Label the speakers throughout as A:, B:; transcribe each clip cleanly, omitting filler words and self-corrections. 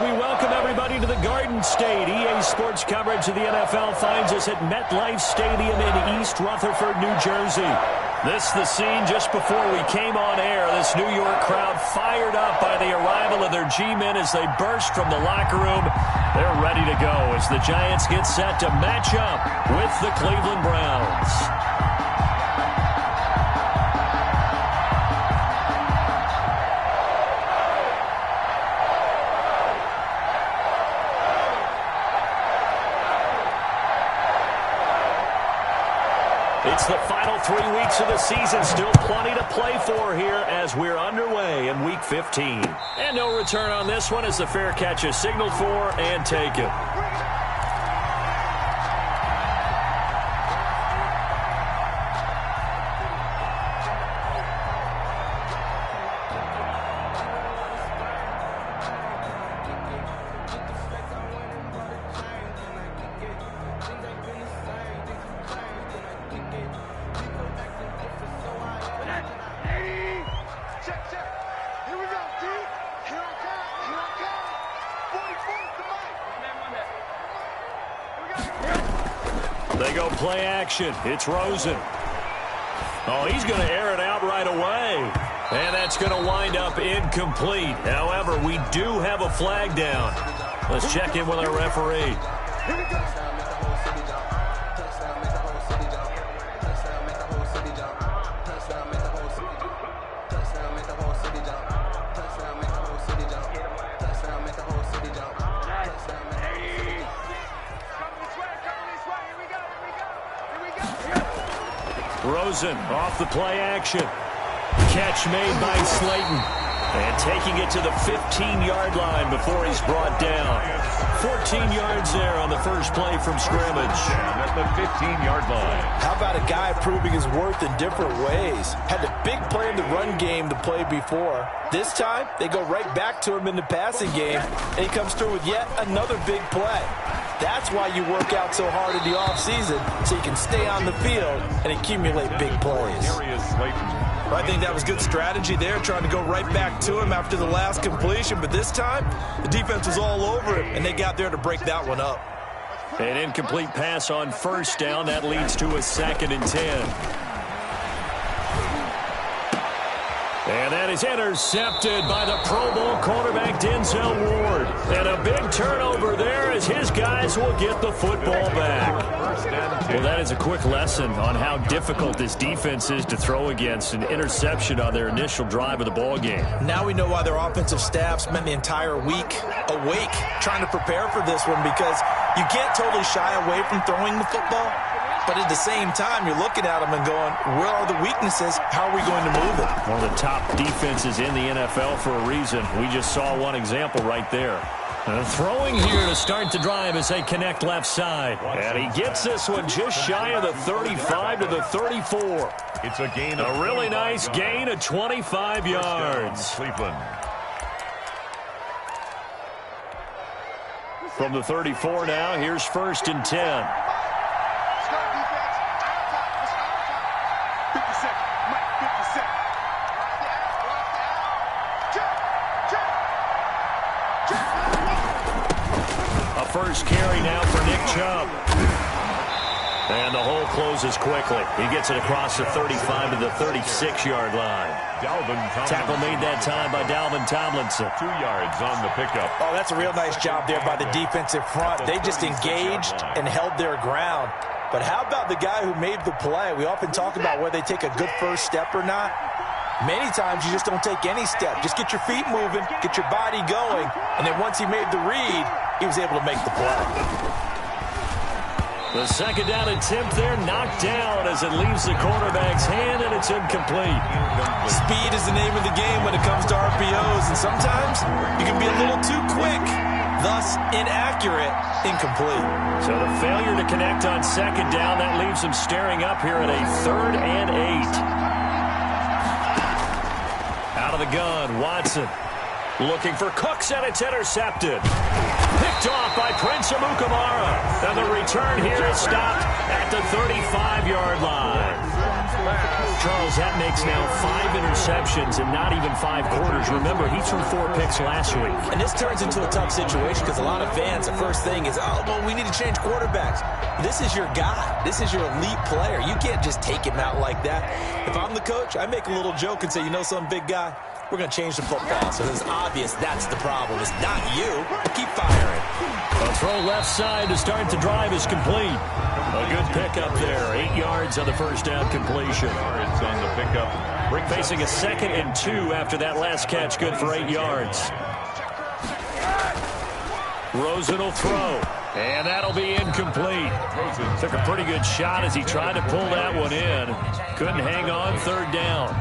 A: We welcome everybody to the Garden State. EA Sports coverage of the NFL finds us at MetLife Stadium in East Rutherford, New Jersey. This is the scene just before we came on air. This New York crowd fired up by the arrival of their G-men as they burst from the locker room. They're ready to go as the Giants get set to match up with the Cleveland Browns. It's the final 3 weeks of the season. Still plenty to play for here as we're underway in Week 15. And no return on this one as the fair catch is signaled for and taken. They go play action. It's Rosen. Oh, he's going to air it out right away. And that's going to wind up incomplete. However, we do have a flag down. Let's check in with our referee. Rosen off the play action. Catch made by Slayton. And taking it to the 15-yard line before he's brought down. 14 yards there on the first play from scrimmage.
B: At the 15-yard line. How about a guy proving his worth in different ways? Had a big play in the run game to play before. This time, they go right back to him in the passing game, and he comes through with yet another big play. That's why you work out so hard in the offseason, so you can stay on the field and accumulate big plays. I think that was good strategy there, trying to go right back to him after the last completion. But this time, the defense was all over it, and they got there to break that one up.
A: An incomplete pass on first down. That leads to a 2nd and 10. And that is intercepted by the Pro Bowl quarterback Denzel Ward. And a big turnover there as his guys will get the football back. Well, that is a quick lesson on how difficult this defense is to throw against. An interception on their initial drive of the ball game.
B: Now we know why their offensive staff spent the entire week awake trying to prepare for this one, because you can't totally shy away from throwing the football. But at the same time, you're looking at them and going, where are the weaknesses? How are we going to move it?
A: One of the top defenses in the NFL for a reason. We just saw one example right there. Throwing here to start the drive as they connect left side. And he gets this one just shy of the 35 to the 34.
C: It's a gain of
A: a really nice gain of 25 yards.
C: Cleveland.
A: From the 34 now, here's 1st and 10. First carry now for Nick Chubb. And the hole closes quickly. He gets it across the 35 to the 36-yard line. Tackle made that time by Dalvin Tomlinson.
C: 2 yards on the pickup.
B: Oh, that's a real nice job there by the defensive front. They just engaged and held their ground. But how about the guy who made the play? We often talk about whether they take a good first step or not. Many times you just don't take any step. Just get your feet moving, get your body going, and then once he made the read, he was able to make the play.
A: The 2nd down attempt there knocked down as it leaves the quarterback's hand, and it's incomplete.
B: Speed is the name of the game when it comes to RPOs, and sometimes you can be a little too quick, thus inaccurate, incomplete.
A: So the failure to connect on 2nd down, that leaves them staring up here at a 3rd and 8. Out of the gun, Watson looking for Cooks, and it's intercepted. Picked off by Prince Amukamara. And the return here is stopped at the 35-yard line. Charles, that makes now 5 interceptions in not even 5 quarters. Remember, he threw 4 picks last week.
B: And this turns into a tough situation because a lot of fans, the first thing is, oh, well, we need to change quarterbacks. This is your guy. This is your elite player. You can't just take him out like that. If I'm the coach, I make a little joke and say, you know something, big guy? We're going to change the football. So it's obvious that's the problem. It's not you. Keep firing.
A: A throw left side to start the drive is complete. A good pickup there. 8 yards on the first down completion.
C: It's on the pickup.
A: Facing a 2nd and 2 after that last catch, good for 8 yards. Rosen will throw. And that'll be incomplete. Took a pretty good shot as he tried to pull that one in. Couldn't hang on, 3rd down.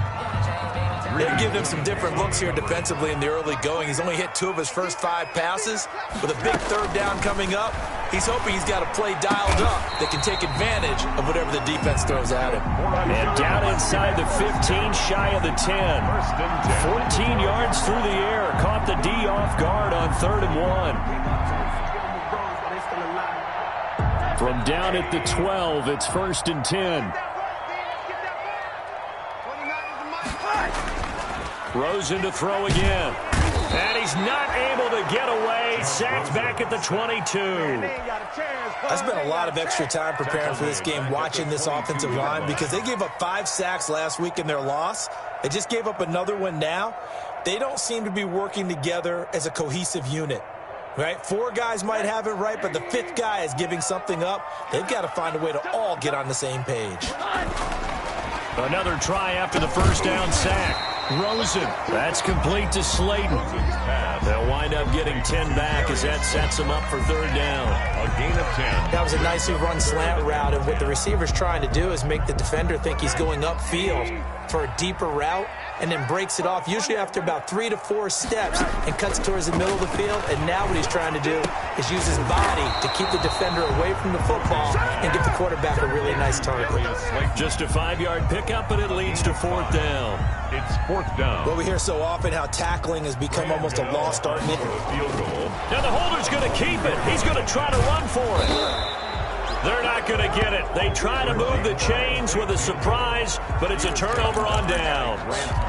B: They've given him some different looks here defensively in the early going. He's only hit 2 of his first 5 passes. With a big 3rd down coming up, he's hoping he's got a play dialed up that can take advantage of whatever the defense throws at him.
A: And down inside the 15, shy of the 10. 14 yards through the air. Caught the D off guard on 3rd and 1. From down at the 12, it's 1st and 10. Rosen to throw again. And he's not able to get away. Sacked back at the 22.
B: I spent a lot of extra time preparing for this game, watching this offensive line, because they gave up 5 sacks last week in their loss. They just gave up another one now. They don't seem to be working together as a cohesive unit. Right? 4 guys might have it right, but the 5th guy is giving something up. They've got to find a way to all get on the same page.
A: Another try after the first down sack. Rosen. That's complete to Slayton. They'll wind up getting 10 back as that sets them up for 3rd down.
C: A gain of 10.
B: That was a nicely run slant route, and what the receiver's trying to do is make the defender think he's going upfield for a deeper route, and then breaks it off, usually after about 3 to 4 steps, and cuts towards the middle of the field. And now what he's trying to do is use his body to keep the defender away from the football and give the quarterback a really nice target.
A: Just a 5-yard pickup, and it leads to 4th down.
C: It's 4th down.
B: Well, we hear so often how tackling has become almost a lost art.
C: Field goal.
A: Now the holder's going to keep it. He's going to try to run for it. They're not going to get it. They try to move the chains with a surprise, but it's a turnover on down.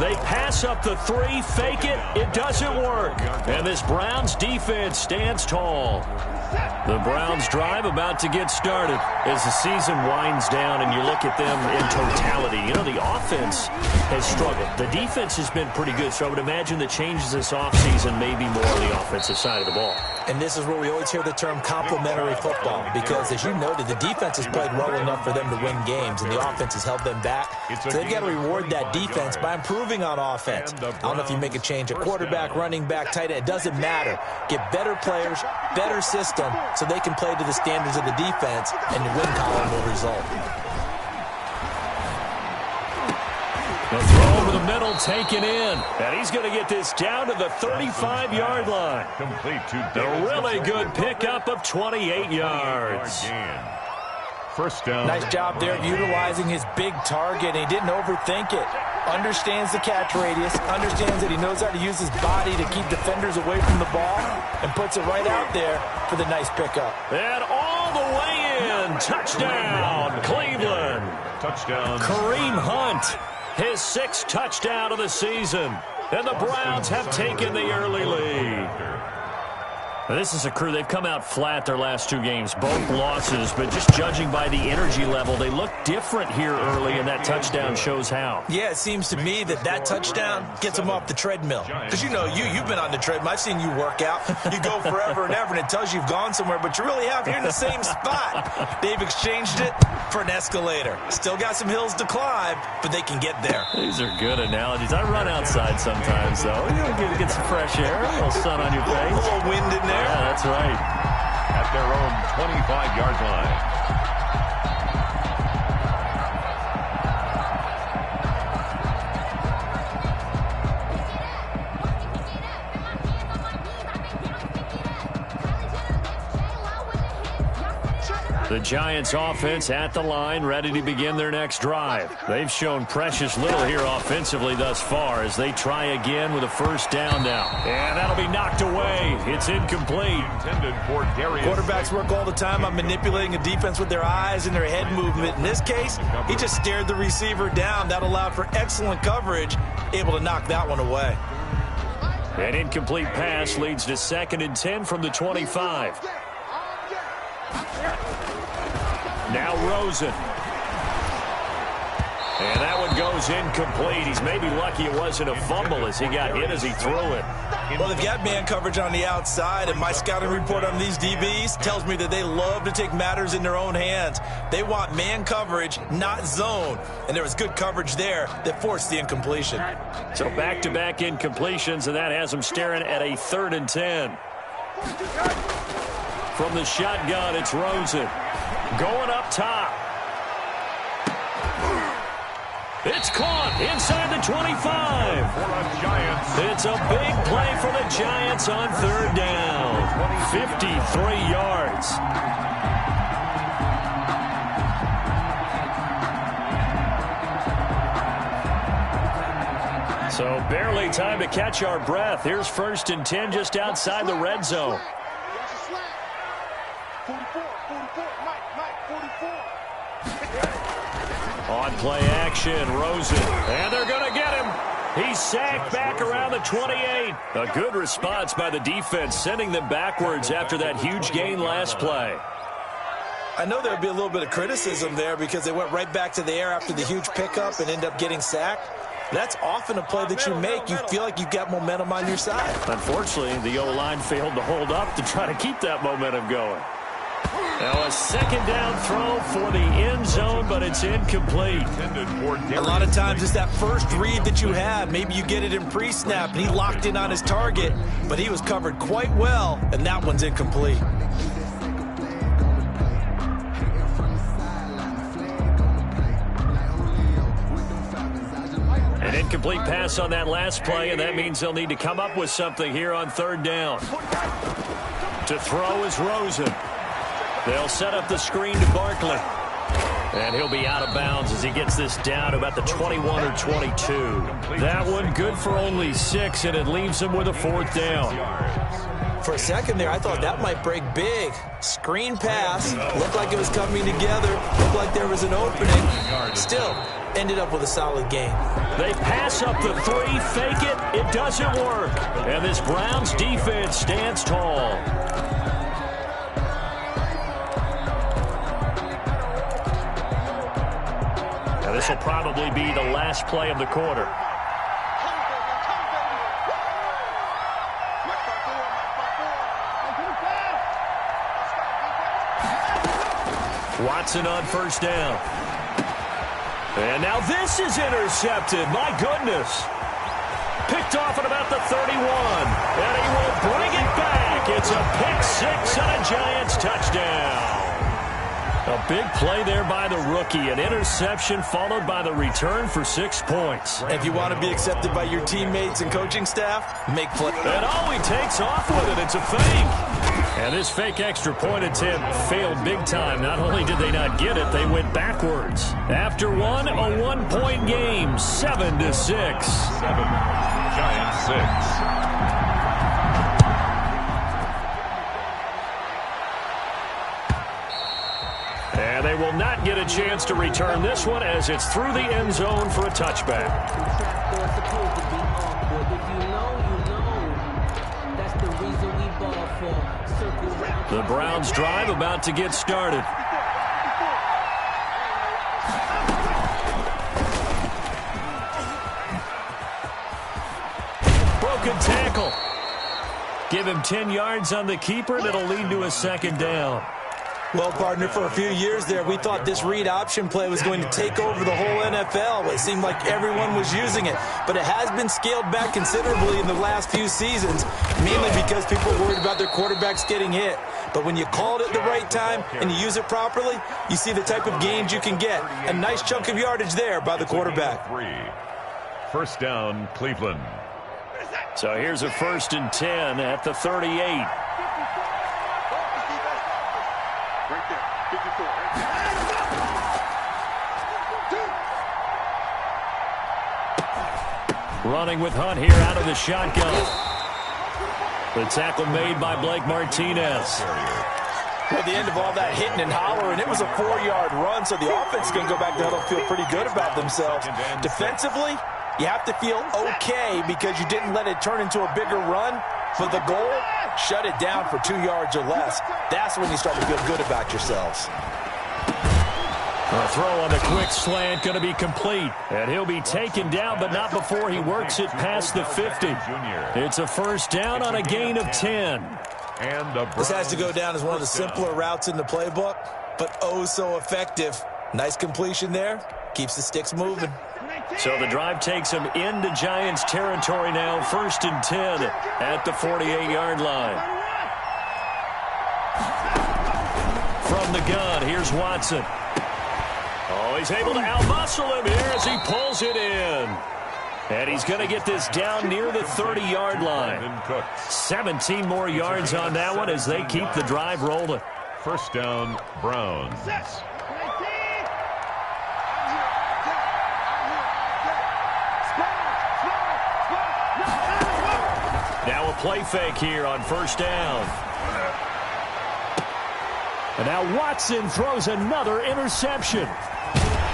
A: They pass up the 3, fake it. It doesn't work. And this Browns defense stands tall. The Browns drive about to get started as the season winds down and you look at them in totality. You know, the offense has struggled. The defense has been pretty good, so I would imagine the changes this offseason may be more on the offensive side of the ball.
B: And this is where we always hear the term complementary football, because as you noted, the defense has played well enough for them to win games, and the offense has held them back. So they've got to reward that defense by improving on offense. I don't know if you make a change at quarterback, running back, tight end. It doesn't matter. Get better players, better system, so they can play to the standards of the defense, and the win column will result.
A: The throw over the middle taken in. And he's going to get this down to the 35-yard line.
C: Complete to
A: A really good pickup of 28 yards.
C: 1st down.
B: Nice job there of utilizing his big target. He didn't overthink it. Understands the catch radius. Understands that he knows how to use his body to keep defenders away from the ball. And puts it right out there for the nice pickup.
A: And all the way in. Touchdown, Cleveland.
C: Touchdown.
A: Kareem Hunt. His 6th touchdown of the season. And the Browns have taken the early lead. Now, this is a crew, they've come out flat their last 2 games, both losses, but just judging by the energy level, they look different here early, and that touchdown shows how.
B: Yeah, it seems to me that touchdown gets them off the treadmill. Because you know, you've been on the treadmill. I've seen you work out. You go forever and ever, and it tells you you've gone somewhere, but you really have. You're in the same spot. They've exchanged it for an escalator. Still got some hills to climb, but they can get there.
A: These are good analogies. I run outside sometimes, though. You know, get some fresh air, a little sun on your face.
B: A little wind in there.
A: Yeah, that's right.
C: At their own 25-yard line.
A: The Giants offense at the line, ready to begin their next drive. They've shown precious little here offensively thus far as they try again with a first down now. And that'll be knocked away. It's incomplete.
B: Quarterbacks work all the time on manipulating a defense with their eyes and their head movement. In this case, he just stared the receiver down. That allowed for excellent coverage, able to knock that one away.
A: An incomplete pass leads to 2nd and 10 from the 25. Now Rosen. And that one goes incomplete. He's maybe lucky it wasn't a fumble as he got hit as he threw it.
B: Well, they've got man coverage on the outside, and my scouting report on these DBs tells me that they love to take matters in their own hands. They want man coverage, not zone. And there was good coverage there that forced the incompletion.
A: So back-to-back incompletions, and that has them staring at a 3rd and 10. From the shotgun, it's Rosen. Going up top. It's caught inside the 25. It's a big play for the Giants on 3rd down. 53 yards. So barely time to catch our breath. Here's 1st and 10 just outside the red zone. On play action, Rosen. And they're going to get him. He's sacked back around the 28. A good response by the defense, sending them backwards after that huge gain last play.
B: I know there'll be a little bit of criticism there because they went right back to the air after the huge pickup and end up getting sacked. That's often a play that you make. You feel like you've got momentum on your side.
A: Unfortunately, the O-line failed to hold up to try to keep that momentum going. Now a 2nd down throw for the end zone, but it's incomplete.
B: A lot of times it's that first read that you have. Maybe you get it in pre-snap, and he locked in on his target, but he was covered quite well, and that one's incomplete.
A: An incomplete pass on that last play, and that means they'll need to come up with something here on 3rd down. To throw is Rosen. They'll set up the screen to Barkley. And he'll be out of bounds as he gets this down to about the 21 or 22. That one good for only 6, and it leaves him with a 4th down.
B: For a second there, I thought that might break big. Screen pass. Looked like it was coming together. Looked like there was an opening. Still, ended up with a solid gain.
A: They pass up the 3, fake it. It doesn't work. And this Browns defense stands tall. This will probably be the last play of the quarter. Watson on 1st down. And now this is intercepted. My goodness. Picked off at about the 31. And he will bring it back. It's a pick-6 and a Giants touchdown. A big play there by the rookie. An interception followed by the return for 6 points.
B: If you want to be accepted by your teammates and coaching staff, make play.
A: And oh, he takes off with it. It's a fake. And this fake extra point attempt failed big time. Not only did they not get it, they went backwards. After one, a 1-point game, 7-6.
C: 7, Giants 6.
A: And they will not get a chance to return this one as it's through the end zone for a touchback. The Browns drive about to get started. Broken tackle. Give him 10 yards on the keeper, and it'll lead to a 2nd down.
B: Well, partner, for a few years there, we thought this read option play was going to take over the whole NFL. It seemed like everyone was using it, but it has been scaled back considerably in the last few seasons, mainly because people are worried about their quarterbacks getting hit. But when you call it at the right time and you use it properly, you see the type of gains you can get. A nice chunk of yardage there by the quarterback.
C: 1st down, Cleveland.
A: So here's a 1st and 10 at the 38. Running with Hunt here out of the shotgun. The tackle made by Blake Martinez.
B: Well, at the end of all that hitting and hollering, it was a 4-yard run, so the offense is going to go back to huddle, feel pretty good about themselves. Defensively, you have to feel okay because you didn't let it turn into a bigger run. For the goal, shut it down for 2 yards or less. That's when you start to feel good about yourselves.
A: A throw on the quick slant going to be complete. And he'll be taken down, but not before he works it past the 50. It's a first down on a gain of 10.
B: This has to go down as one of the simpler routes in the playbook, but oh so effective. Nice completion there. Keeps the sticks moving.
A: So the drive takes him into Giants territory now. 1st and 10 at the 48-yard line. From the gun, here's Watson. Oh, he's able to out-muscle him here as he pulls it in. And he's going to get this down near the 30-yard line. 17 more yards on that one as they keep the drive rolling.
C: First down, Browns.
A: Now a play fake here on first down. And now Watson throws another interception.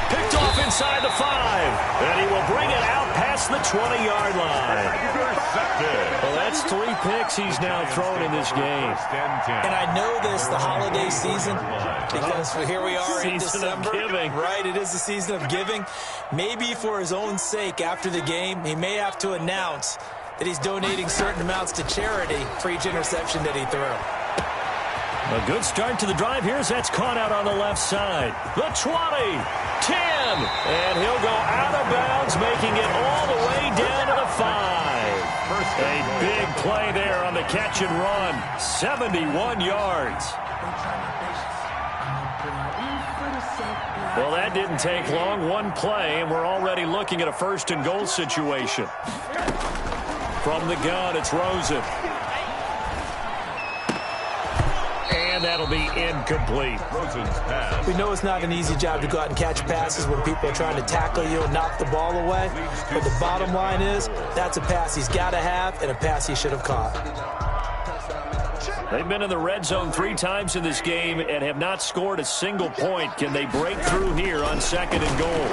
A: Picked off inside the 5. And he will bring it out past the 20-yard line. Well, that's 3 picks he's now thrown in this game.
B: And I know this, the holiday season, because here we are in December.
A: Season of giving.
B: Right, it is the season of giving. Maybe for his own sake after the game, he may have to announce that he's donating certain amounts to charity for each interception that he threw.
A: A good start to the drive here as that's caught out on the left side. The 20, 10, and he'll go out of bounds, making it all the way down to the 5. A big play there on the catch and run. 71 yards. Well, that didn't take long. One play, and we're already looking at a 1st and goal situation. From the gun, it's Rosen. And that'll be incomplete.
C: Rosen's pass.
B: We know it's not an easy job to go out and catch passes when people are trying to tackle you and knock the ball away. But the bottom line is, that's a pass he's got to have and a pass he should have caught.
A: They've been in the red zone 3 times in this game and have not scored a single point. Can they break through here on 2nd and goal?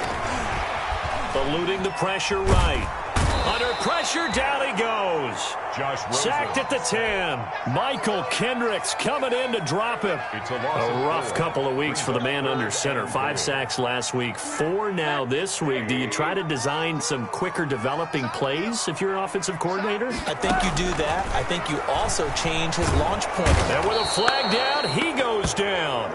A: Eluding the pressure right. Under pressure, down he goes. Sacked at the 10. Michael Kendricks coming in to drop him. A rough couple of weeks for the man under center. 5 sacks last week, 4 now this week. Do you try to design some quicker developing plays if you're an offensive coordinator?
B: I think you do that. I think you also change his launch point.
A: And with a flag down, he goes down.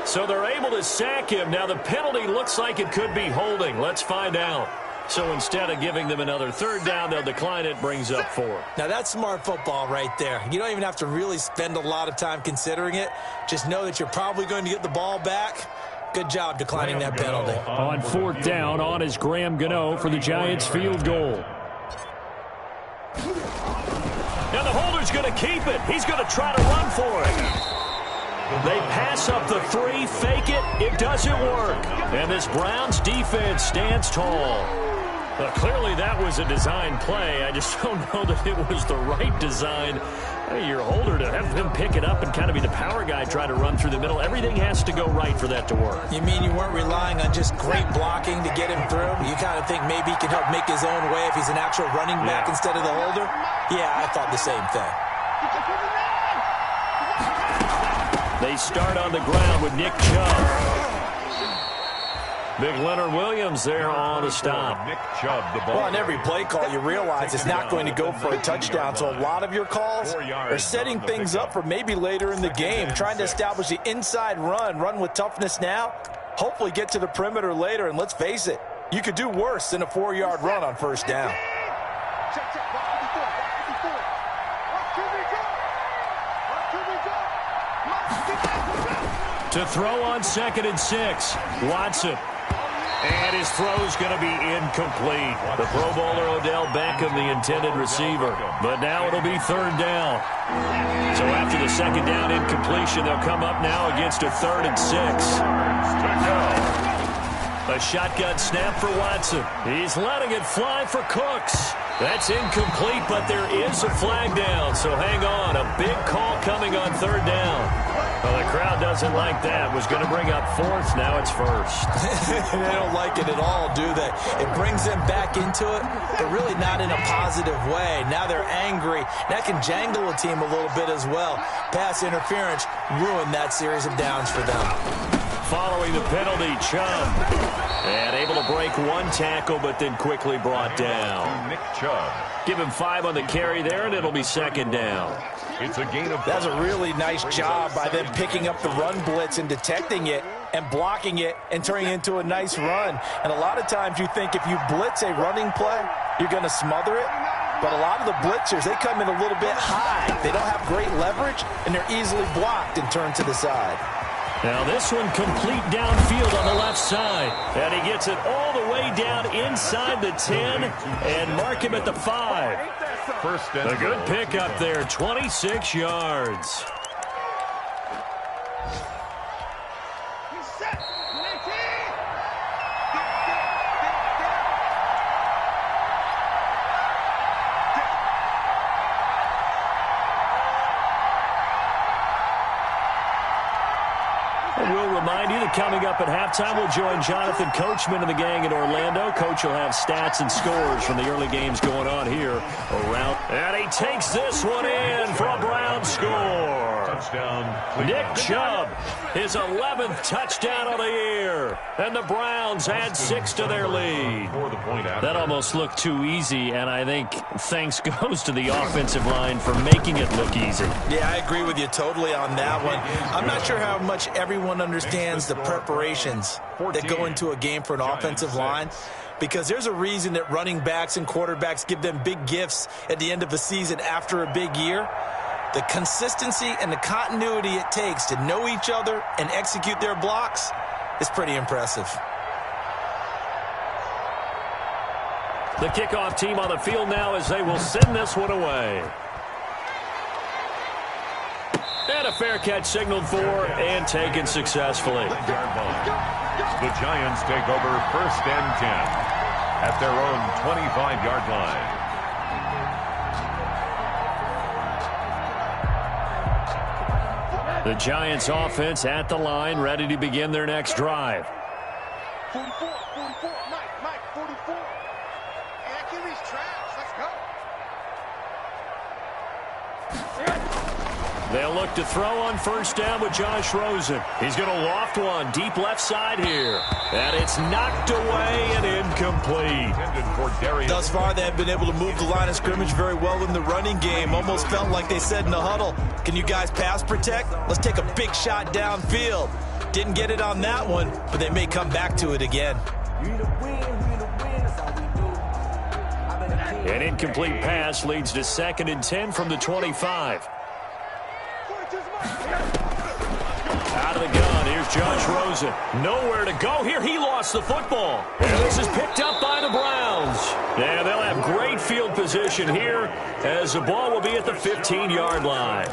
A: So they're able to sack him. Now the penalty looks like it could be holding. Let's find out. So instead of giving them another 3rd down, they'll decline it, brings up 4.
B: Now that's smart football right there. You don't even have to really spend a lot of time considering it. Just know that you're probably going to get the ball back. Good job declining that penalty.
A: On 4th down, on is Graham Gano for the Giants field goal. Now the holder's going to keep it. He's going to try to run for it. They pass up the 3, fake it. It doesn't work. And this Browns defense stands tall. Well, clearly that was a design play. I just don't know that it was the right design. Hey, your holder to have him pick it up and kind of be the power guy try to run through the middle. Everything has to go right for that to work.
B: You mean you weren't relying on just great blocking to get him through? You kind of think maybe he can help make his own way if he's an actual running back instead of the holder? Yeah, I thought the same thing.
A: They start on the ground with Nick Chubb. Big Leonard Williams there on a stop.
C: Nick Chubb, the ball.
B: Well, on every play call, you realize it's not going to go for a touchdown. So a lot of your calls are setting things up for maybe later in the game, trying to establish the inside run with toughness now, hopefully get to the perimeter later. And let's face it, you could do worse than a 4-yard run on 1st down.
A: To throw on 2nd and 6, Watson. And his throw's going to be incomplete. The Pro Bowler Odell Beckham, the intended receiver. But now it'll be 3rd down. So after the 2nd down incompletion, they'll come up now against a 3rd and 6. A shotgun snap for Watson. He's letting it fly for Cooks. That's incomplete, but there is a flag down, so hang on. A big call coming on third down. Well, the crowd doesn't like that. Was going to bring up fourth. Now it's first.
B: They don't like it at all, do they? It brings them back into it, but really not in a positive way. Now they're angry. That can jangle a team a little bit as well. Pass interference ruined that series of downs for them.
A: Following the penalty, Chubb. And able to break one tackle, but then quickly brought down.
C: Nick Chubb.
A: Give him 5 on the carry there, and it'll be second down.
C: It's a gain of...
B: That's a really nice job by them picking up the run blitz and detecting it and blocking it and turning it into a nice run. And a lot of times you think if you blitz a running play, you're going to smother it. But a lot of the blitzers, they come in a little bit high. They don't have great leverage, and they're easily blocked and turned to the side.
A: Now this one complete downfield on the left side. And he gets it all the way down inside the 10 and mark him at the 5.
C: First and
A: a good pickup there, 26 yards. We'll remind you that coming up at halftime, we'll join Jonathan Coachman and the gang in Orlando. Coach will have stats and scores from the early games going on here around. And he takes this one in for a Brown score.
C: Touchdown.
A: Nick Chubb, his 11th touchdown of the year. And the Browns add 6 to their lead. That almost looked too easy, and I think thanks goes to the offensive line for making it look easy.
B: Yeah, I agree with you totally on that one. I'm not sure how much everyone understands the preparations that go into a game for an offensive line, because there's a reason that running backs and quarterbacks give them big gifts at the end of the season after a big year. The consistency and the continuity it takes to know each other and execute their blocks is pretty impressive.
A: The kickoff team on the field now as they will send this one away. And a fair catch signaled for and taken successfully.
C: The Giants take over first and 10 at their own 25-yard line.
A: The Giants offense at the line, ready to begin their next drive.
D: 44, Mike, 44. Accuracy's trash. Let's go.
A: They'll look to throw on first down with Josh Rosen. He's going to loft one deep left side here. And it's knocked away and incomplete.
B: Thus far, they have been able to move the line of scrimmage very well in the running game. Almost felt like they said in the huddle, can you guys pass protect? Let's take a big shot downfield. Didn't get it on that one, but they may come back to it again.
A: An incomplete pass leads to 2nd and 10 from the 25. Out of the gun, here's Josh Rosen. Nowhere to go here. He lost the football. And this is picked up by the Browns. And they'll have great field position here as the ball will be at the 15-yard line.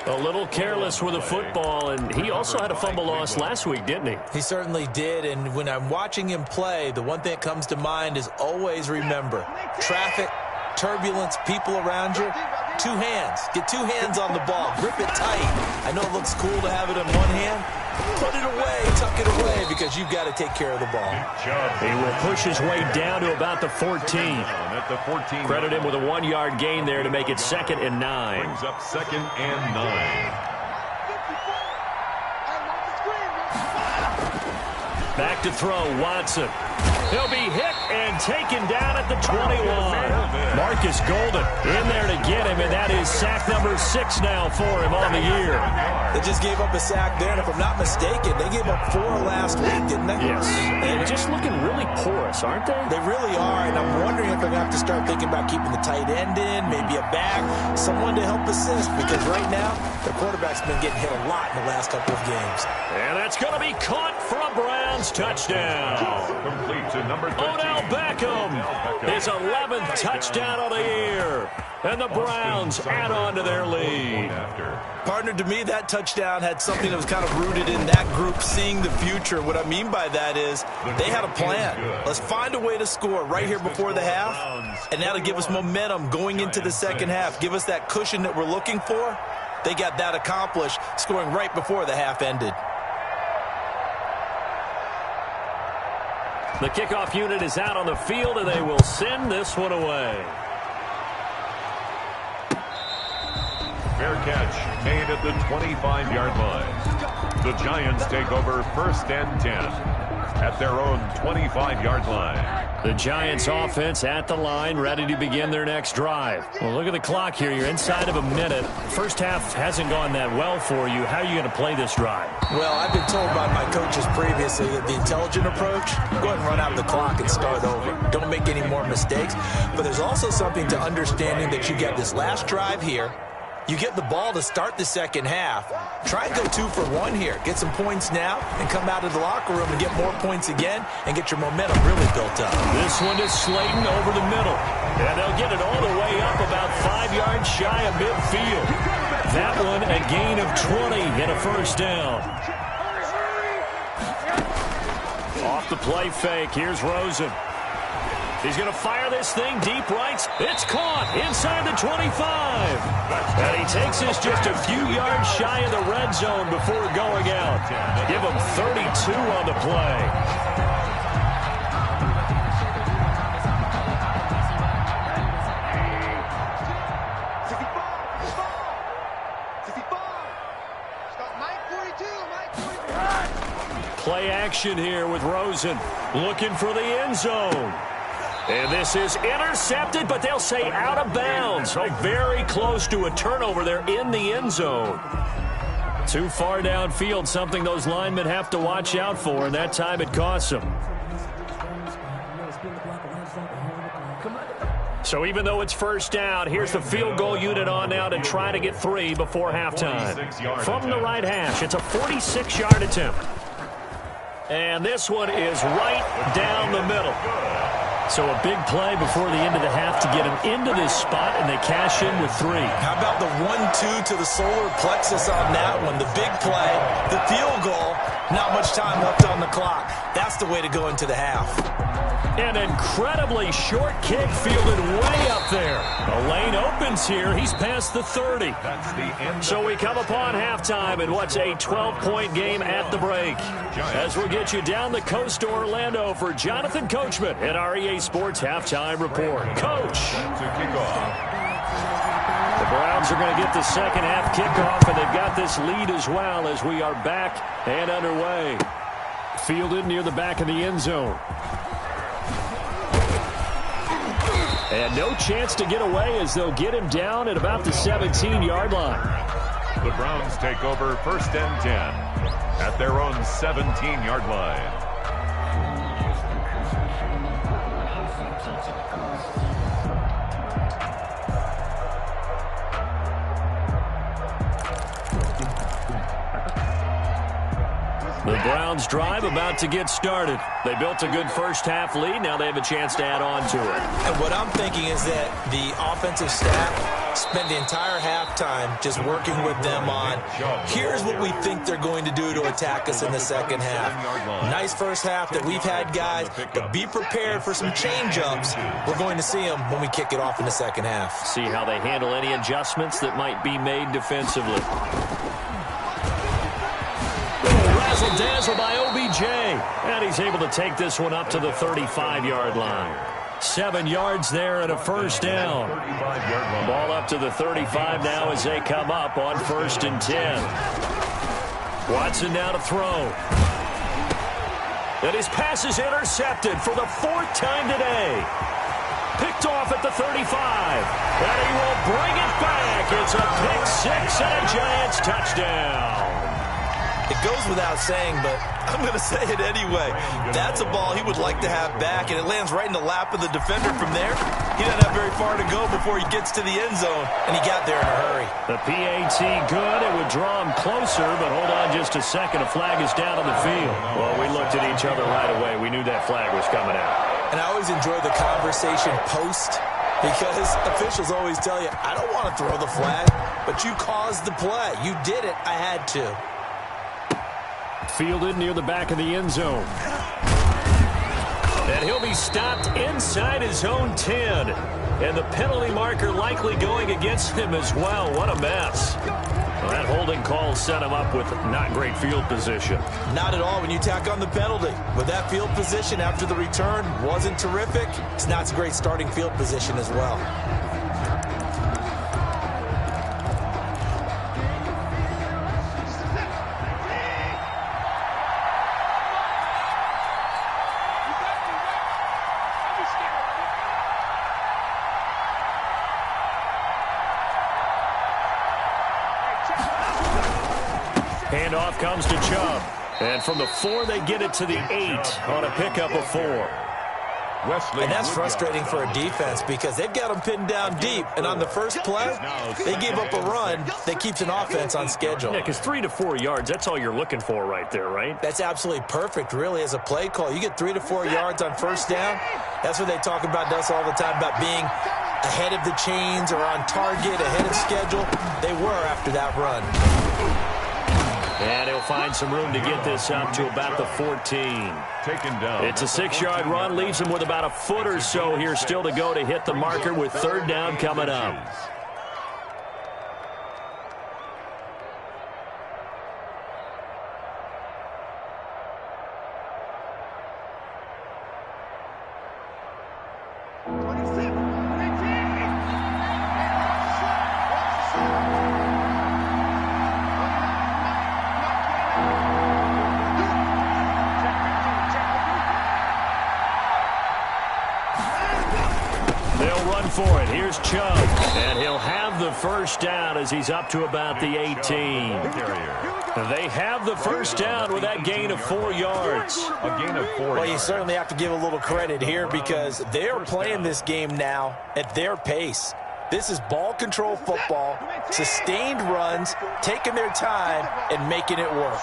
A: A little careless with the football, and he also had a fumble loss last week, didn't he?
B: He certainly did, and when I'm watching him play, the one thing that comes to mind is always remember, traffic, turbulence, people around you, 2 hands. Get 2 hands on the ball. Grip it tight. I know it looks cool to have it in one hand. Put it away, tuck it away, because you've got to take care of the ball.
A: He will push his way down to about the 14. Credit him with a 1-yard gain there to make it 2nd and 9.
C: Brings up 2nd and 9.
A: Back to throw, Watson. He'll be hit and taken down at the 21. Marcus Golden in there to get him, and that is sack number 6 now for him on the year.
B: They just gave up a sack there, and if I'm not mistaken, they gave up 4 last week, didn't they?
A: Yes. And just looking really porous, aren't they?
B: They really are, and I'm wondering if they're going to have to start thinking about keeping the tight end in, maybe a back, someone to help assist, because right now, the quarterback's been getting hit a lot in the last couple of games.
A: And that's going to be caught for a Browns touchdown.
C: Complete to number 13.
A: Odell Beckham, his 11th touchdown out of the air. And the Browns add on to their lead.
B: Partner, to me, that touchdown had something that was kind of rooted in that group seeing the future. What I mean by that is they had a plan. Let's find a way to score right here before the half, and that'll give us momentum going into the second half. Give us that cushion that we're looking for. They got that accomplished, scoring right before the half ended.
A: The kickoff unit is out on the field, and they will send this one away.
C: Fair catch made at the 25-yard line. The Giants take over 1st and 10 at their own 25-yard line.
A: The Giants offense at the line, ready to begin their next drive. Well, look at the clock here. You're inside of a minute. First half hasn't gone that well for you. How are you going to play this drive?
B: Well, I've been told by my coaches previously that the intelligent approach, go ahead and run out the clock and start over. Don't make any more mistakes. But there's also something to understanding that you get this last drive here. You get the ball to start the second half. Try and go 2 for 1 here. Get some points now and come out of the locker room and get more points again and get your momentum really built up.
A: This one is Slayton over the middle. And they'll get it all the way up about 5 yards shy of midfield. That one a gain of 20 and a first down. Off the play fake. Here's Rosen. He's going to fire this thing deep right. It's caught inside the 25. And he takes this just a few yards shy of the red zone before going out. Give him 32 on the play. Play action here with Rosen looking for the end zone. And this is intercepted, but they'll say out of bounds. So very close to a turnover there in the end zone. Too far downfield, something those linemen have to watch out for, and that time it costs them. So even though it's first down, here's the field goal unit on now to try to get 3 before halftime. From the right hash, it's a 46-yard attempt. And this one is right down the middle. So a big play before the end of the half to get them into this spot, and they cash in with 3.
B: How about the 1-2 to the solar plexus on that one? The big play, the field goal, not much time left on the clock. That's the way to go into the half.
A: An incredibly short kick fielded way up there. The lane opens here. He's past the 30. So we come upon halftime in what's a 12-point game at the break. As we'll get you down the coast to Orlando for Jonathan Coachman at our EA Sports Halftime Report. Coach. The Browns are going to get the second half kickoff, and they've got this lead as well as we are back and underway. Fielded near the back of the end zone. And no chance to get away as they'll get him down at about the 17-yard line.
C: The Browns take over 1st and 10 at their own 17-yard line.
A: The Browns drive about to get started. They built a good first half lead. Now they have a chance to add on to it.
B: And what I'm thinking is that the offensive staff spent the entire halftime just working with them on, here's what we think they're going to do to attack us in the second half. Nice first half that we've had, guys, but be prepared for some change-ups. We're going to see them when we kick it off in the second half.
A: See how they handle any adjustments that might be made defensively. Razzle-dazzle by OBJ. And he's able to take this one up to the 35-yard line. 7 yards there and a first down. Ball up to the 35 now as they come up on 1st and 10. Watson now to throw. And his pass is intercepted for the 4th time today. Picked off at the 35. And he will bring it back. It's a pick 6 and a Giants touchdown.
B: It goes without saying, but I'm going to say it anyway. That's a ball he would like to have back, and it lands right in the lap of the defender from there. He doesn't have very far to go before he gets to the end zone, and he got there in a hurry.
A: The PAT good. It would draw him closer, but hold on just a second. A flag is down on the field. Well, we looked at each other right away. We knew that flag was coming out.
B: And I always enjoy the conversation post Because officials always tell you, I don't want to throw the flag, but you caused the play. You did it. I had to.
A: Fielded near the back of the end zone. And he'll be stopped inside his own 10. And the penalty marker likely going against him as well. What a mess. Well, that holding call set him up with not great field position.
B: Not at all when you tack on the penalty. But that field position after the return wasn't terrific. It's not a great starting field position as well.
A: Handoff comes to Chubb. And from the 4, they get it to the 8 on a pickup of 4.
B: And that's frustrating for a defense because they've got them pinned down deep. And on the first play, they gave up a run that keeps an offense on schedule.
A: Yeah, because 3 to 4 yards, that's all you're looking for right there, right?
B: That's absolutely perfect, really, as a play call. You get 3 to 4 yards on first down. That's what they talk about us all the time, about being ahead of the chains or on target, ahead of schedule. They were after that run.
A: And he'll find some room to get this up to about the 14.
C: Taken down.
A: It's a 6-yard run, leaves him with about a foot or so here still to go to hit the marker with 3rd down coming up. For it. Here's Chubb, and he'll have the first down as he's up to about the 18. They have the first down with that gain of 4 yards.
C: A gain of 4
B: Well,
C: yards.
B: you certainly have to give a little credit here because they're playing this game now at their pace. This is ball control football, sustained runs, taking their time, and making it work.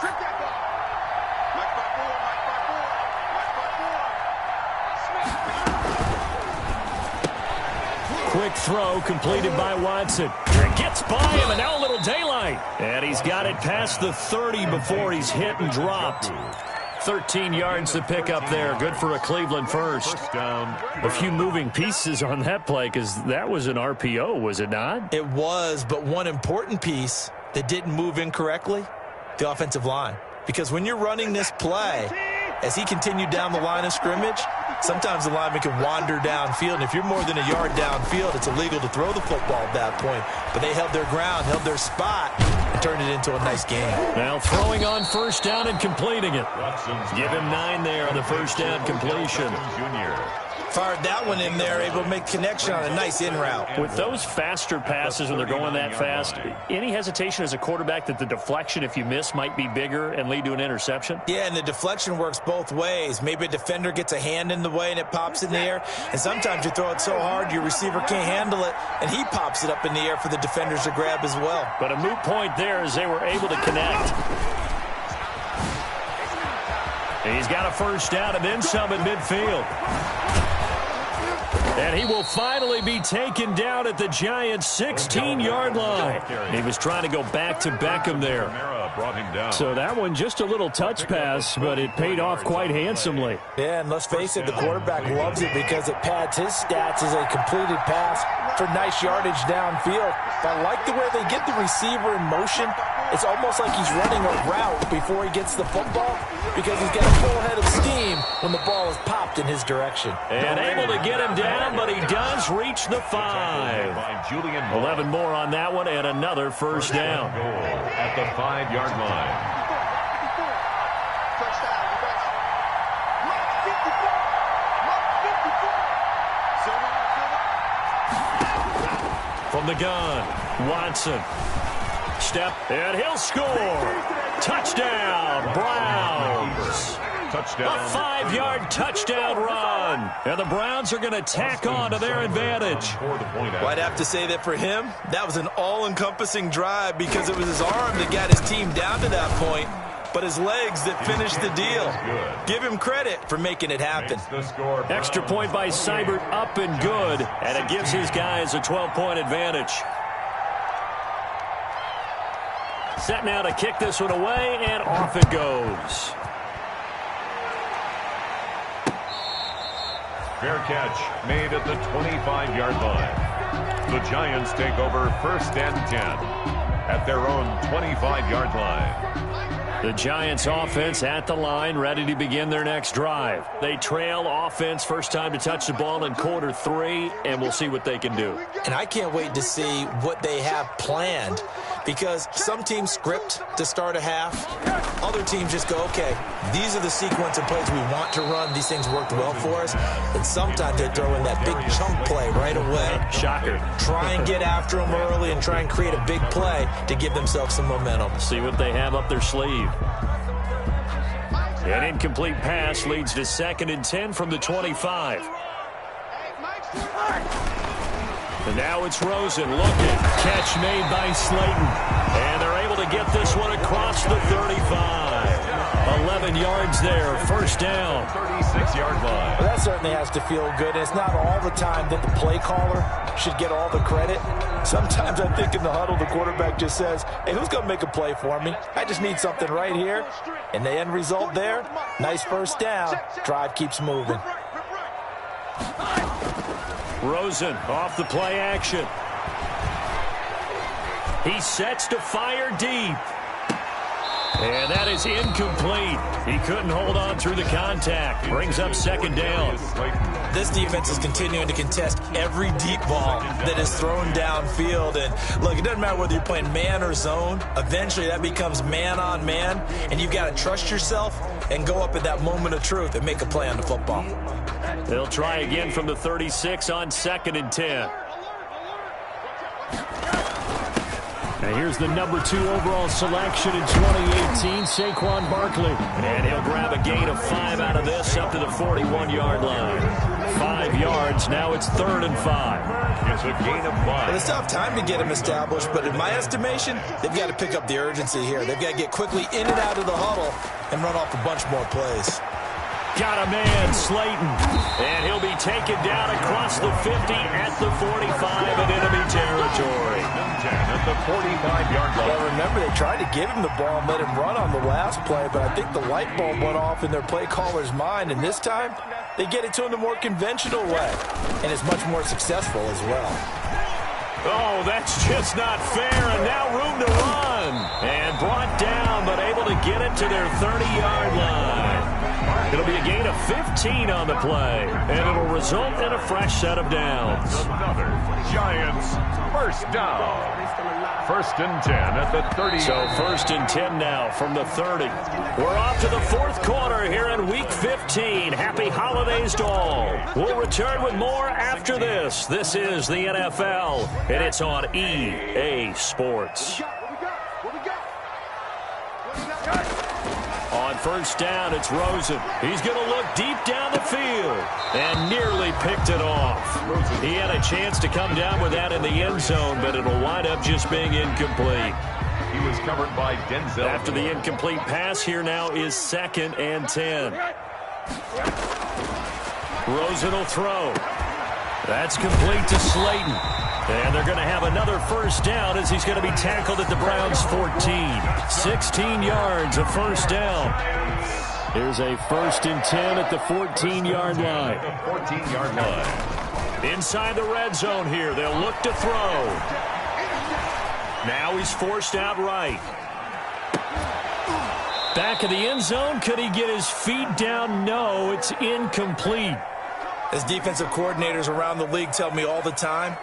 A: Quick throw completed by Watson. It gets by him, and now a little daylight. And he's got it past the 30 before he's hit and dropped. 13 yards to pick up there. Good for a Cleveland first. A few moving pieces on that play because that was an RPO, was it not?
B: It was, but one important piece that didn't move incorrectly, the offensive line. Because when you're running this play, as he continued down the line of scrimmage, sometimes the lineman can wander downfield, and if you're more than a yard downfield, it's illegal to throw the football at that point. But they held their ground, held their spot, and turned it into a nice game.
A: Now throwing on first down and completing it. Give him 9 there on the first down completion.
B: Fired that one in there, able to make connection on a nice in route.
A: With those faster passes when they're going that fast, any hesitation as a quarterback that the deflection, if you miss, might be bigger and lead to an interception?
B: Yeah, and the deflection works both ways. Maybe a defender gets a hand in the way and it pops in the air. And sometimes you throw it so hard your receiver can't handle it, and he pops it up in the air for the defenders to grab as well.
A: But a moot point there as they were able to connect. He's got a first down and then some at midfield. And he will finally be taken down at the Giants' 16-yard line. He was trying to go back to Beckham there. So that one just a little touch pass, but it paid off quite handsomely.
B: Yeah, and let's face it, the quarterback loves it because it pads his stats as a completed pass for nice yardage downfield. I like the way they get the receiver in motion. It's almost like he's running a route before he gets the football because he's got a full head of steam when the ball is popped in his direction.
A: And able to get him down, but he does reach the 5. 11 more on that one and another first down.
C: At the 5-yard line.
A: From the gun, Watson. Step, and he'll score. Touchdown, Browns.
C: Touchdown.
A: A 5-yard touchdown run. And the Browns are going to tack on to their advantage.
B: Well, I'd have to say that for him, that was an all-encompassing drive because it was his arm that got his team down to that point. but his legs that finished the deal. Give him credit for making it happen.
A: Extra point by Seibert, up and good, and it gives his guys a 12-point advantage. Set now to kick this one away, and off it goes.
C: Fair catch made at the 25-yard line. The Giants take over 1st and 10 at their own 25-yard line.
A: The Giants offense at the line, ready to begin their next drive. They trail offense, first time to touch the ball in quarter 3, and we'll see what they can do.
B: And I can't wait to see what they have planned, because some teams script to start a half. Other teams just go, okay, these are the sequence of plays we want to run. These things worked well for us. And sometimes they throw in that big chunk play right away.
A: Shocker.
B: Try and get after them early and try and create a big play to give themselves some momentum.
A: See what they have up their sleeve. An incomplete pass leads to 2nd and 10 from the 25. And now it's Rosen looking. Catch made by Slayton. And they're able to get this one across the 35. 11 yards there, first down.
C: 36-yard line.
B: Well, that certainly has to feel good. It's not all the time that the play caller should get all the credit. Sometimes I think in the huddle, the quarterback just says, hey, who's going to make a play for me? I just need something right here. And the end result there, nice first down. Drive keeps moving.
A: Rosen off the play action. He sets to fire deep. And that is incomplete. He couldn't hold on through the contact. Brings up 2nd down.
B: This defense is continuing to contest every deep ball that is thrown downfield. And look, it doesn't matter whether you're playing man or zone. Eventually that becomes man on man. And you've got to trust yourself and go up at that moment of truth and make a play on the football.
A: They'll try again from the 36 on 2nd and 10. Now here's the number 2 overall selection in 2018, Saquon Barkley. And he'll grab a gain of 5 out of this up to the 41-yard line. 5 yards, now it's 3rd and 5.
C: It's a gain of 5.
B: Well, it's tough time to get him established, but in my estimation, they've got to pick up the urgency here. They've got to get quickly in and out of the huddle and run off a bunch more plays.
A: Got a man, Slayton. And he'll be taken down across the 50 at the 45 in enemy territory.
C: At the 45-yard line.
B: Well, remember, they tried to give him the ball and let him run on the last play, but I think the light bulb went off in their play caller's mind, and this time they get it to him the more conventional way, and it's much more successful as well.
A: Oh, that's just not fair, and now room to run. And brought down, but able to get it to their 30-yard line. It'll be a gain of 15 on the play, and it'll result in a fresh set of downs.
C: Another Giants first down. 1st and 10 at the 30.
A: So 1st and 10 now from the 30. We're off to the 4th quarter here in Week 15. Happy holidays to all. We'll return with more after this. This is the NFL, and it's on EA Sports. On 1st down, it's Rosen. He's going to look deep down the field and nearly picked it off. He had a chance to come down with that in the end zone, but it'll wind up just being incomplete.
C: He was covered by Denzel.
A: After the incomplete pass, here now is 2nd and 10. Rosen will throw. That's complete to Slayton. And they're going to have another first down as he's going to be tackled at the Browns' 14. 16 yards, a first down. Here's a 1st and 10 at the 14-yard line.
C: 14-yard line.
A: Inside the red zone here. They'll look to throw. Now he's forced out right. Back of the end zone. Could he get his feet down? No, it's incomplete.
B: As defensive coordinators around the league tell me all the time,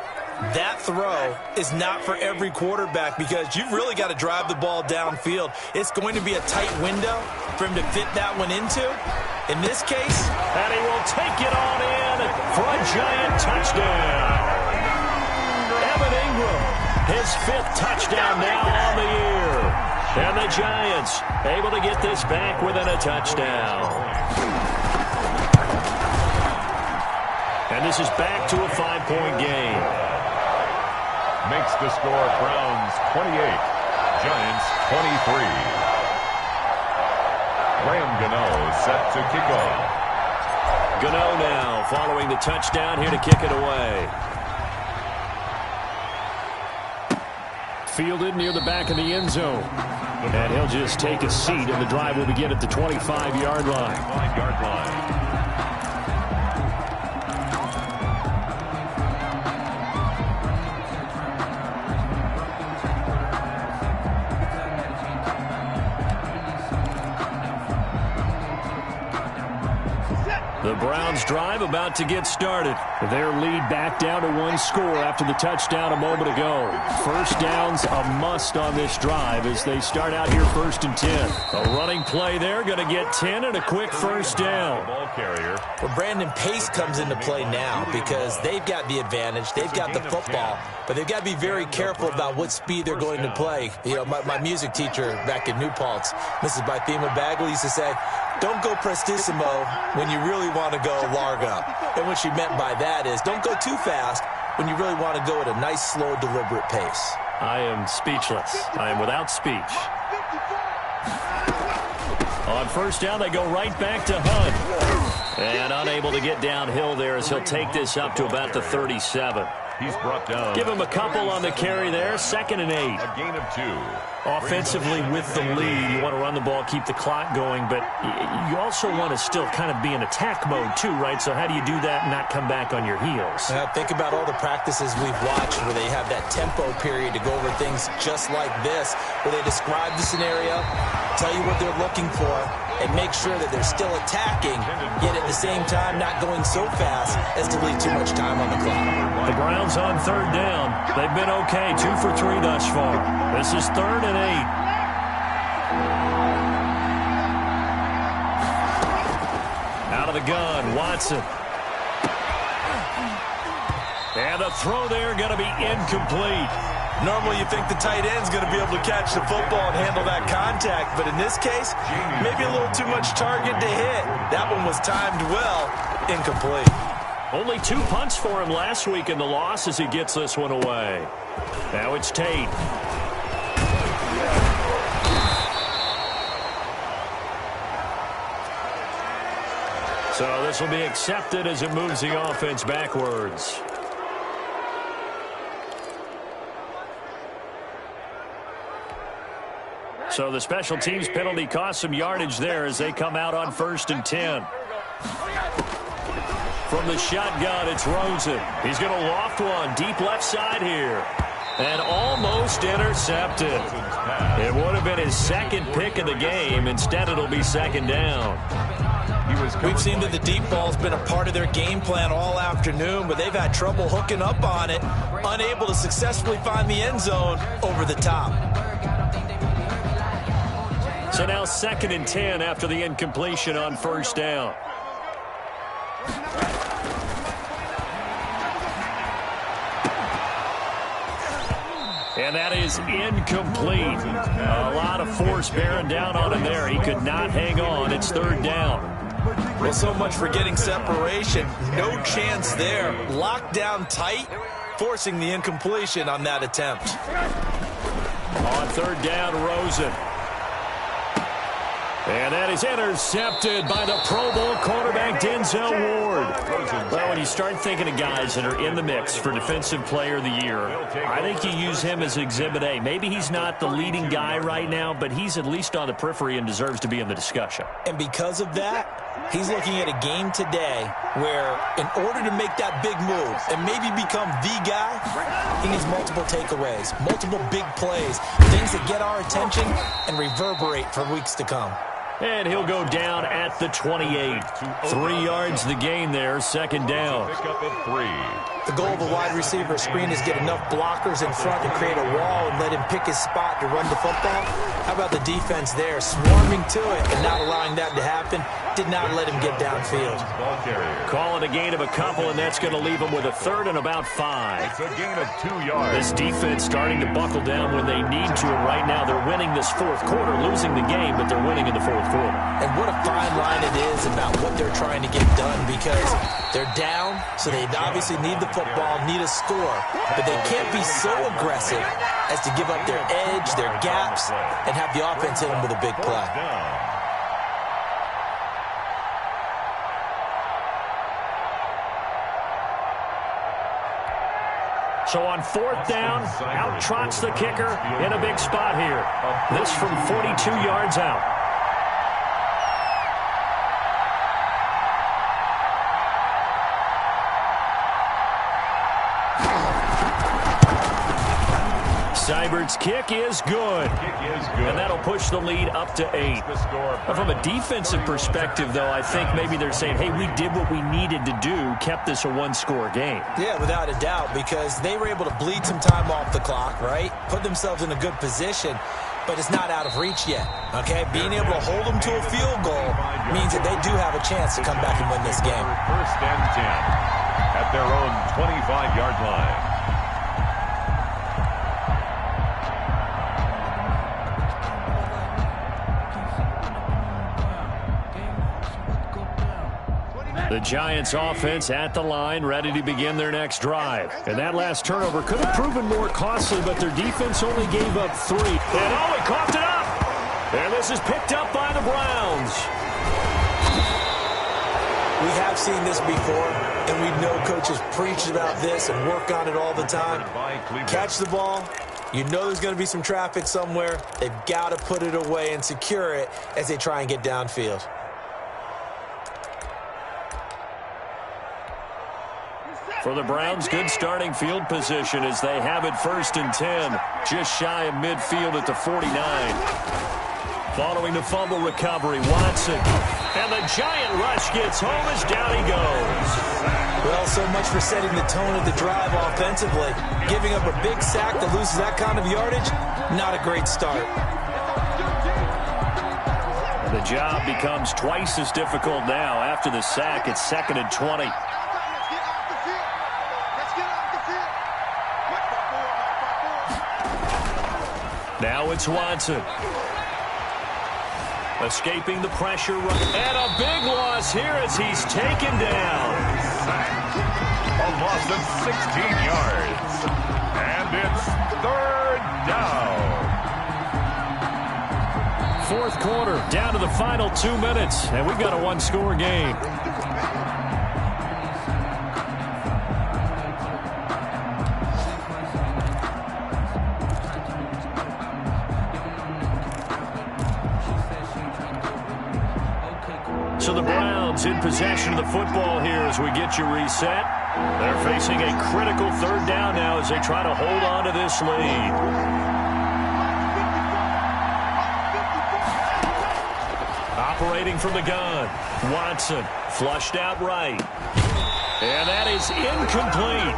B: that throw is not for every quarterback because you've really got to drive the ball downfield. It's going to be a tight window for him to fit that one into. In this case,
A: and he will take it on in for a Giant touchdown. Evan Ingram, his 5th touchdown now on the year. And the Giants able to get this back within a touchdown. And this is back to a 5-point game.
C: Makes the score Browns 28, Giants 23. Graham Gano set to kick off.
A: Gano now following the touchdown here to kick it away. Fielded near the back of the end zone. And he'll just take a seat, and the drive will begin at the 25-yard line.
C: 25-yard line.
A: The Browns drive about to get started. Their lead back down to 1 score after the touchdown a moment ago. First down's a must on this drive as they start out here 1st and 10. A running play there, going to get 10 and a quick first down.
C: Ball carrier.
B: Well, Brandon, pace comes into play now because they've got the advantage. They've got the football, but they've got to be very careful about what speed they're going to play. You know, my music teacher back in New Paltz, Mrs. Bythema Bagley, used to say, don't go prestissimo when you really want to go largo. And what she meant by that is don't go too fast when you really want to go at a nice, slow, deliberate pace.
A: I am speechless. I am without speech. On first down, they go right back to Hunt. And unable to get downhill there as he'll take this up to about the 37.
C: He's brought down.
A: Give him a couple on the carry there. 2nd and 8.
C: A gain of 2.
A: Offensively with the lead, you want to run the ball, keep the clock going, but you also want to still kind of be in attack mode too, right? So how do you do that and not come back on your heels?
B: Think about all the practices we've watched where they have that tempo period to go over things just like this, where they describe the scenario, tell you what they're looking for, and make sure that they're still attacking, yet at the same time not going so fast as to leave too much time on the clock.
A: The Browns on 3rd down. They've been okay, 2 for 3 thus far. This is 3rd and 8. Out of the gun, Watson. And the throw there going to be incomplete.
B: Normally you think the tight end's going to be able to catch the football and handle that contact, but in this case, maybe a little too much target to hit. That one was timed well, incomplete.
A: Only 2 punts for him last week in the loss as he gets this one away. Now it's Tate. So this will be accepted as it moves the offense backwards. So the special teams penalty cost some yardage there as they come out on 1st and 10. From the shotgun, it's Rosen. He's going to loft one deep left side here. And almost intercepted. It would have been his 2nd pick of the game. Instead, it'll be 2nd down.
B: We've seen that the deep ball's been a part of their game plan all afternoon, but they've had trouble hooking up on it, unable to successfully find the end zone over the top.
A: So now 2nd and 10 after the incompletion on 1st down. And that is incomplete. A lot of force bearing down on him there. He could not hang on. It's 3rd down.
B: Well, so much for getting separation. No chance there. Locked down tight, forcing the incompletion on that attempt.
A: On 3rd down, Rosen. And that is intercepted by the Pro Bowl cornerback Denzel Ward. Well, when you start thinking of guys that are in the mix for Defensive Player of the Year, I think you use him as Exhibit A. Maybe he's not the leading guy right now, but he's at least on the periphery and deserves to be in the discussion.
B: And because of that, he's looking at a game today where in order to make that big move and maybe become the guy, he needs multiple takeaways, multiple big plays, things that get our attention and reverberate for weeks to come.
A: And he'll go down at the 28. 3 yards the gain there, 2nd down.
C: Pick up at 3.
B: The goal of a wide receiver screen is get enough blockers in front to create a wall and let him pick his spot to run the football. How about the defense there, swarming to it and not allowing that to happen? Did not let him get downfield.
A: Call it a gain of a couple, and that's going to leave him with a 3rd and about 5.
C: It's a gain of 2 yards.
A: This defense starting to buckle down when they need to, and right now they're winning this 4th quarter, losing the game, but they're winning in the 4th quarter.
B: And what a fine line it is about what they're trying to get done, because they're down, so they obviously need the football, need a score, but they can't be so aggressive as to give up their edge, their gaps, and have the offense hit them with a big play.
A: So on fourth down, out trots the kicker in a big spot here. This from 42 yards out. Seibert's kick is good. And that'll push the lead up to 8. From a defensive perspective, though, I think maybe they're saying, hey, we did what we needed to do, kept this a one-score game.
B: Yeah, without a doubt, because they were able to bleed some time off the clock, right? Put themselves in a good position, but it's not out of reach yet, okay? Being able to hold them to a field goal means that they do have a chance to come back and win this game.
C: First and 10 at their own 25-yard line.
A: The Giants offense at the line, ready to begin their next drive. And that last turnover could have proven more costly, but their defense only gave up 3. And he coughed it up. And this is picked up by the Browns.
B: We have seen this before, and we know coaches preach about this and work on it all the time. Catch the ball. You know there's going to be some traffic somewhere. They've got to put it away and secure it as they try and get downfield.
A: For the Browns, good starting field position as they have it first and 10, just shy of midfield at the 49. Following the fumble recovery, Watson. And the giant rush gets home as down he goes.
B: Well, so much for setting the tone of the drive offensively. Giving up a big sack that loses that kind of yardage, not a great start.
A: And the job becomes twice as difficult now. After the sack, it's 2nd and 20. Now it's Watson. Escaping the pressure. And a big loss here as he's taken down.
C: A loss of 16 yards. And it's 3rd down.
A: Fourth quarter, down to the final 2 minutes. And we've got a one-score game. So the Browns in possession of the football here as we get you reset. They're facing a critical 3rd down now as they try to hold on to this lead. Operating from the gun, Watson flushed out right. And that is incomplete.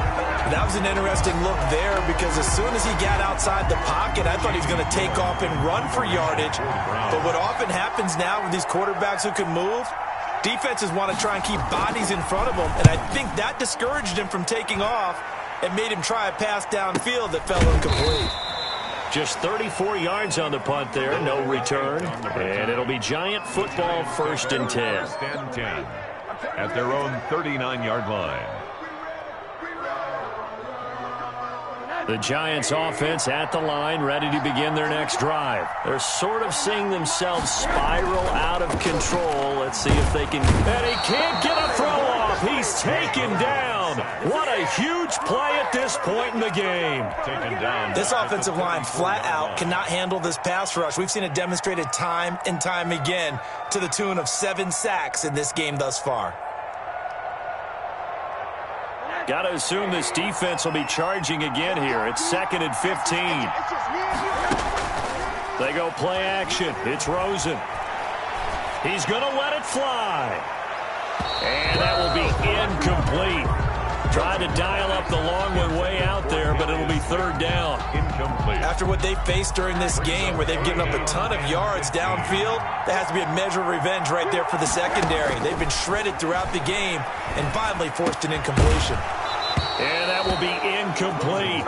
B: That was an interesting look there because as soon as he got outside the pocket, I thought he was going to take off and run for yardage. But what often happens now with these quarterbacks who can move, defenses want to try and keep bodies in front of them. And I think that discouraged him from taking off and made him try a pass downfield that fell incomplete.
A: Just 34 yards on the punt there, no return. And it'll be Giant football 1st and 10.
C: First and 10 at their own 39-yard line.
A: The Giants offense at the line, ready to begin their next drive. They're sort of seeing themselves spiral out of control. Let's see if they can. And he can't get a throw off. He's taken down. What a huge play at this point in the game.
C: Taken down.
B: This offensive line flat out cannot handle this pass rush. We've seen it demonstrated time and time again to the tune of 7 sacks in this game thus far.
A: Got to assume this defense will be charging again here. It's 2nd and 15. They go play action. It's Rosen. He's going to let it fly. And that will be incomplete. Tried to dial up the long one way out there, but it'll be 3rd down.
C: Incomplete.
B: After what they faced during this game where they've given up a ton of yards downfield, there has to be a measure of revenge right there for the secondary. They've been shredded throughout the game and finally forced an incompletion.
A: And that will be incomplete.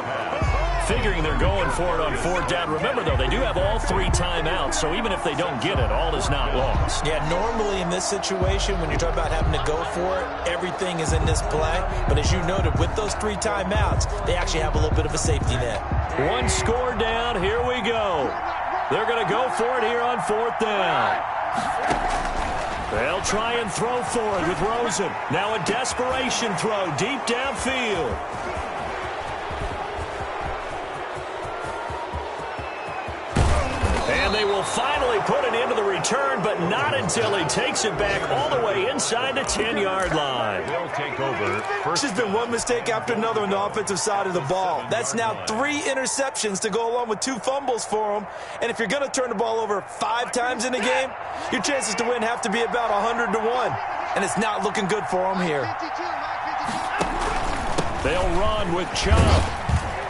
A: Figuring they're going for it on 4th down. Remember, though, they do have all 3 timeouts, so even if they don't get it, all is not lost.
B: Yeah, normally in this situation, when you're talking about having to go for it, everything is in this play. But as you noted, with those 3 timeouts, they actually have a little bit of a safety net.
A: One score down. Here we go. They're going to go for it here on 4th down. They'll try and throw for it with Rosen. Now a desperation throw deep downfield. And they will finally put an end to the return, but not until he takes it back all the way inside the 10-yard line.
C: They'll take over.
B: First has been one mistake after another on the offensive side of the ball. That's now 3 interceptions to go along with 2 fumbles for him. And if you're going to turn the ball over 5 times in a game, your chances to win have to be about 100 to 1. And it's not looking good for him here.
A: They'll run with Chubb.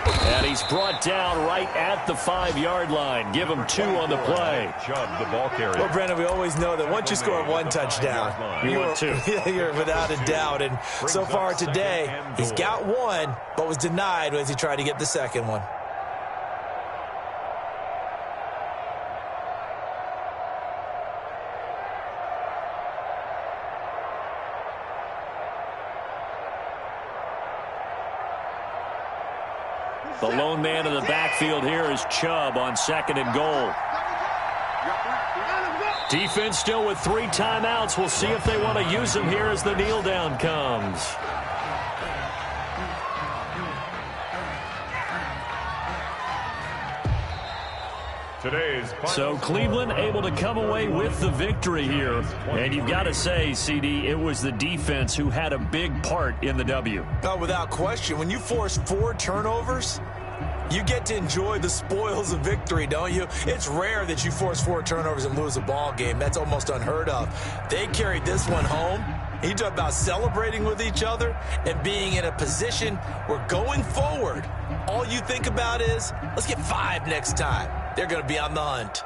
A: And he's brought down right at the 5-yard line. Give him 2 on the play.
C: Chubb, the ball carrier.
B: Well, Brandon, we always know that once you score 1 touchdown, you're without a doubt. And so far today, he's got 1, but was denied as he tried to get the second one.
A: The lone man in the backfield here is Chubb on 2nd and goal. Defense still with 3 timeouts. We'll see if they want to use them here as the kneel down comes. So Cleveland able to come away with the victory here. And you've got to say, CD, it was the defense who had a big part in the W.
B: Oh, without question. When you force 4 turnovers, you get to enjoy the spoils of victory, don't you? It's rare that you force 4 turnovers and lose a ball game. That's almost unheard of. They carried this one home. He talked about celebrating with each other and being in a position where going forward, all you think about is, let's get 5 next time. They're going to be on the hunt.